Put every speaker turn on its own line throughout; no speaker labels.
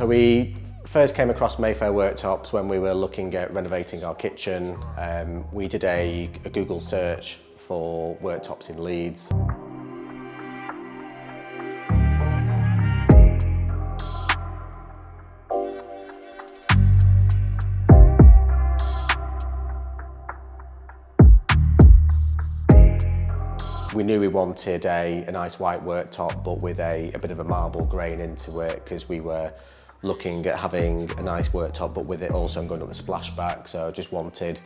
So we first came across Mayfair Worktops when we were looking at renovating our kitchen. We did a Google search for worktops in Leeds. We knew we wanted a nice white worktop, but with a bit of a marble grain into it, because we were looking at having a nice worktop, but with it also going up the splashback. So I just wanted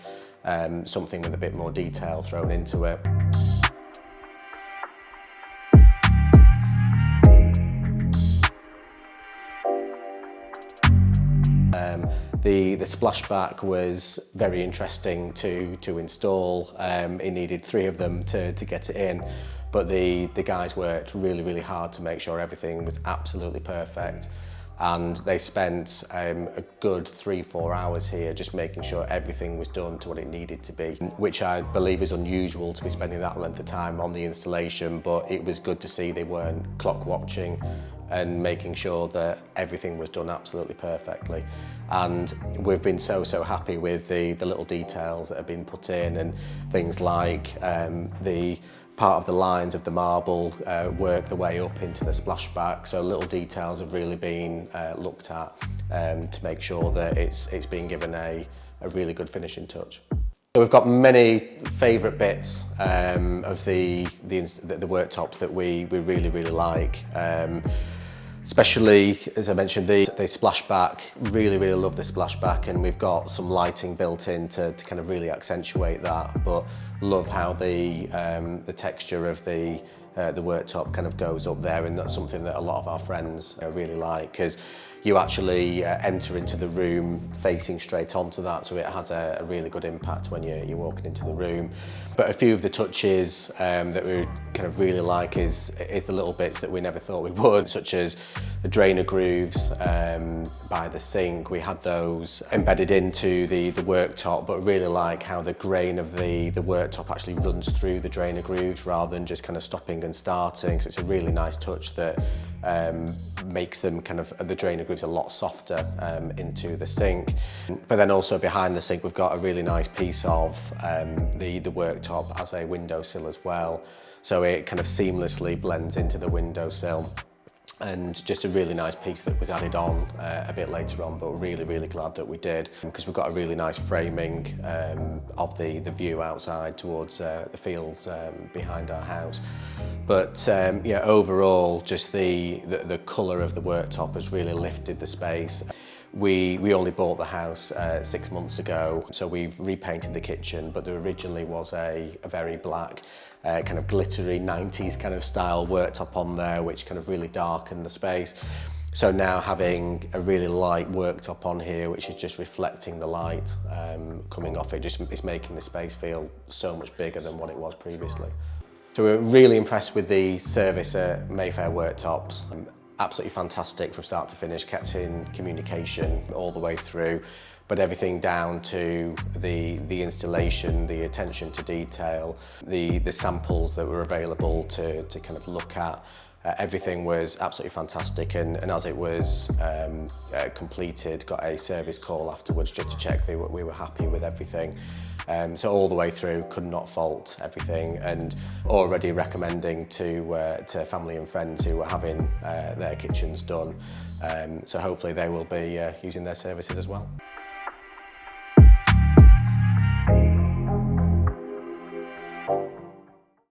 something with a bit more detail thrown into it. The splashback was very interesting to install. It needed 3 of them to get it in, but the guys worked really hard to make sure everything was absolutely perfect. And they spent a good 3-4 hours here just making sure everything was done to what it needed to be, which I believe is unusual to be spending that length of time on the installation, but it was good to see they weren't clock watching and making sure that everything was done absolutely perfectly. And we've been so happy with the little details that have been put in, and things like the part of the lines of the marble work the way up into the splashback. So little details have really been looked at to make sure that it's been given a really good finishing touch. So we've got many favourite bits of the worktops that we really like. Especially, as I mentioned, the splashback, really love the splashback, and we've got some lighting built in to kind of really accentuate that, but love how the texture of the worktop kind of goes up there, and that's something that a lot of our friends really like, because you actually enter into the room facing straight onto that, so it has a really good impact when you're walking into the room. But a few of the touches that we kind of really like is the little bits that we never thought we would, such as the drainer grooves by the sink. We had those embedded into the worktop, but really like how the grain of the worktop actually runs through the drainer grooves rather than just kind of stopping and starting. So it's a really nice touch that makes them kind of, the drainer grooves a lot softer into the sink. But then also behind the sink we've got a really nice piece of the worktop as a windowsill as well. So it kind of seamlessly blends into the windowsill. And just a really nice piece that was added on a bit later on, but really glad that we did, because we've got a really nice framing of the view outside towards the fields behind our house. But yeah, overall, just the colour of the worktop has really lifted the space. We only bought the house 6 months ago, so we've repainted the kitchen, but there originally was a very black, kind of glittery 90s kind of style worktop on there, which kind of really darkened the space. So now having a really light worktop on here, which is just reflecting the light coming off it, it's making the space feel so much bigger than what it was previously. So we're really impressed with the service at Mayfair Worktops. Absolutely fantastic from start to finish, kept in communication all the way through, but everything down to the installation, the attention to detail, the samples that were available to kind of look at. Everything was absolutely fantastic, and as it was completed, got a service call afterwards just to check that we were happy with everything. So all the way through, could not fault everything, and already recommending to family and friends who were having their kitchens done. So hopefully they will be using their services as well.